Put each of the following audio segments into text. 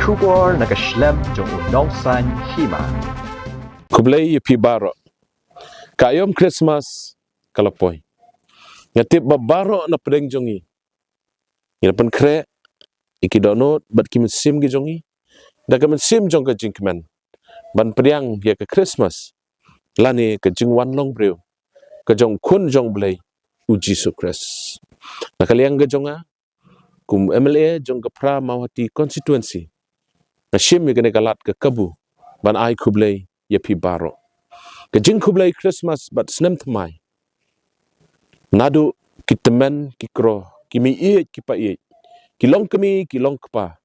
kubor nakaslem jong unongsan hima. Kublay pi baro. Kayom Christmas kalapoy. Ngatip babaro na pedeng jongi. Ina pen kre ikidonot bat kimesim gi jongi. Da kimesim jong ka jingkmen. Ban priang ya ke Christmas. Lani ke jingwan long breu. Ke jong kun jong blay u Jesus Christ. Nakaliang ke jonga kum MLA jong ke pra mawati constituency. Nashim ya kene kalat ke kabu. Ban ai kublay ya pi baro. Ke jing kublay Christmas bat senem temai. Nadu kitemen kikro kimi iet kipa iet. Kilong kemi kilong kepa.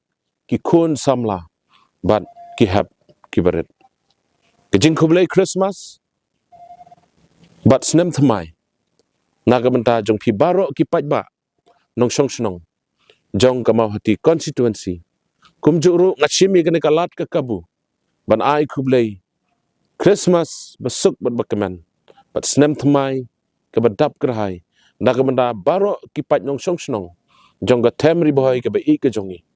Kikun samla bat kihab kibaret. Ke jing kublay Christmas bat senem temai. Naga benta jong pi baro kipat ba nong song senong. Jong kamau hati constituency. Kum juru ngashimi kene kalat ke kabu. Ban ai kublay Christmas besuk bat bakeman. Bat senem temai ke badap kerahai. Naga benda baro kipat nong song senong. Jong ke tem ribohai ke bai ke jongi.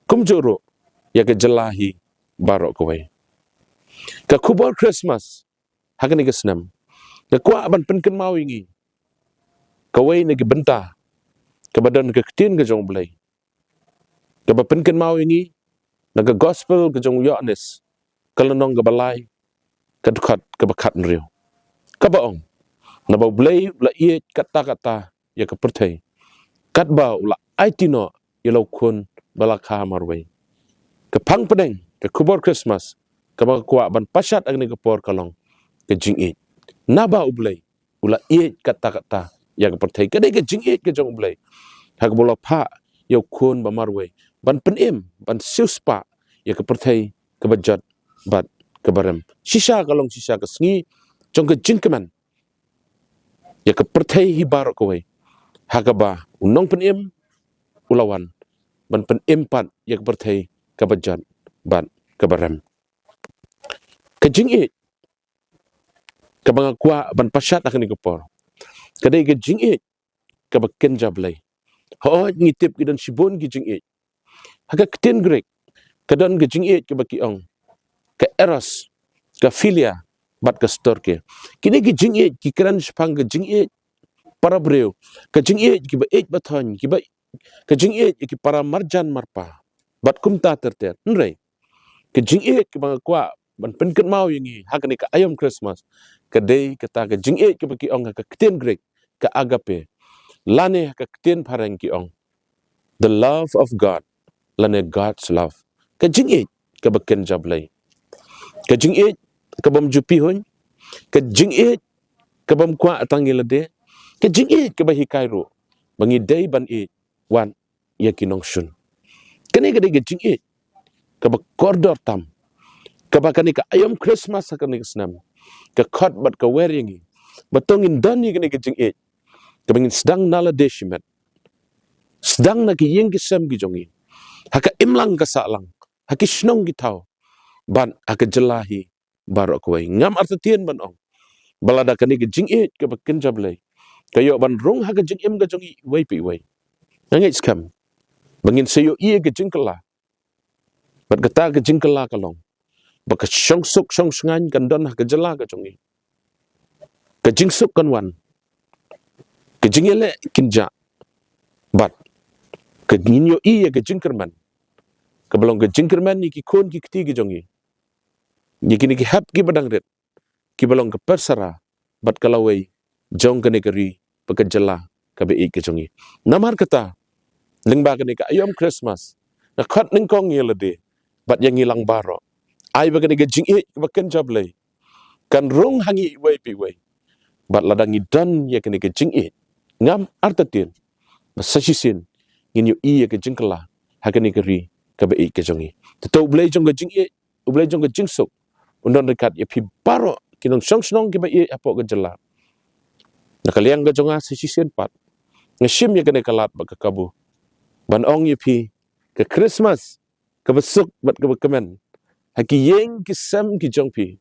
Kum juru ya ke jelahi baro kawai. Ke kubor Christmas hakani ke senem. Ke kuak ban penken mau ingi. Kawai negi benta. Ke badan ke ketin ke jong belai. Ke penken mau ingi. Naga gospel ke jong Yohanes. Kelenong ke balai. Ke dekat ke bakat nriu. Ke baong. Nabau belai ula iet kata-kata ya ke pertai. Kat bau ula aitino ilau kun balakha marway. Ke pang pedeng ke kubor Christmas. Ke baka kuak ban pasyat agni ke por kalong. Ke jing iet. Naba ublay ula iet kata-kata ya ke pertai. Kadai ke jing iet ke jong ublay. Hak bola pa yau kun ba marway. Ban penim ban siuspa ya ke pertai ke bajat bat ke barem. Sisa kalong sisa ke sengi jong ke jing keman. Ya ke pertai hibarok kawai. Hakaba unong penim ulawan. Ban penim pat ya ke pertai ke bajat bat ke barem. Ke jing iet ke bangakwa ban pasyat akan ikepor. Kadai ke jing iet ke baken jablay. Ho ngitip ke dan sibon ke jing iet. Haka ketin grek ke dan ke jing iet ke bakiong. Ke eros ke filia bat ke storke. Kini ke jing iet ke keran sepang ke jing iet para breu. Ke jing iet ke ba iet baton ke jing iet ke para marjan marpa. Bat kumta terter. Nrai. Ke jing iet ke bangakwa ban penket mau yangi hakani ke ayam Christmas. Kadai kata ke jing iet ke bakiong ke ketin grek ke agape. Lane ke ketin parang kiong. The love of God. Lane God's love. Ke jing iet ke baken jablay. Ke jing iet ke bom jupi hun. Ke jing iet ke bom kwa atangi lede. Ke jing iet ke bahi kairo. Bangi day ban iet wan yakinong shun. Kani kadai ke jing iet ke bakordor tam. Ke bakani ke ayam Christmas hakani ke senam. Ke kot bat ke weringi. Batongin dani kani ke jing iet. Ke bangin sedang nala deshimet. Sedang na ki yeng ki sem ki jongi. Haka imlang ka salang. Haki shnong ki tau. Ban haka jelahi barok kawai. Ngam artatien ban ong. Balada kani ke jing iet ke baken jablay. Kayo ban rung haka jing im ka jongi iway pi iway. Nangit skam. Bangin sayo iya ke jing kala. Bat kata ke jing kala kalong. Baka syong suk syong sungan kan don haka jela ka jongi. Ke jing suk kan wan. Ke jing ele kinja. Bat. Ke ninyo iya ke jing kerman. Kebalong ke jing kerman ni ki kun ki keti ki jongi. Ni kini ki hap ki badang ret. Ki balong ke persara. Bat kalaway. Jong ke negeri. Baka jela ke bei ke jongi. Namar kata. Lingba ke ka ayam Christmas. Nakat ningkong yelade. Bat yang hilang baro. Ay baka ke jing ke baken jablay. Kan rung hangi iway pi iway. Bat ladangi dan ya ke jing ngam artatin. Basasisin. Nginyo iya ke jing kala. Haka negeri ke bei ke jongi. Tetau blay jong ke jing ublay jong ke jing sok. Undang dekat ya pi baro. Kinong syong senong ke bei apok ke jela. Nakaliang ke jonga sasisin pat. Ngashim ya kene kalat baka kabu. Ban ong ya pi ke Christmas. Ke besuk bat ke bekemen. Haki yeng ki sem ki jong pi.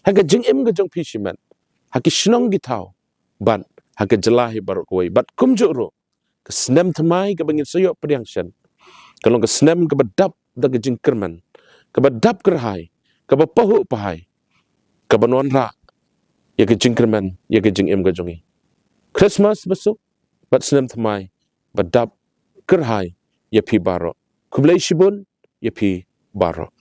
Haka jing ke jong pi shiman. Haki senong ki tau. Ban haka jelahi barok kawai. Bat kumjuk ro. Kesenem temai ke bangin sayok pediang syen. Kalau ke snem ke bedap da ke jingkerman, ke bedap kerhai, ke bepahu pahai, ke benuan ra, ya ke jingkerman, ya ke jing em ke jongi. Christmas besok, bat snem thamai, bedap kerhai, ya pi baro. Kublai shibun, ya pi baro.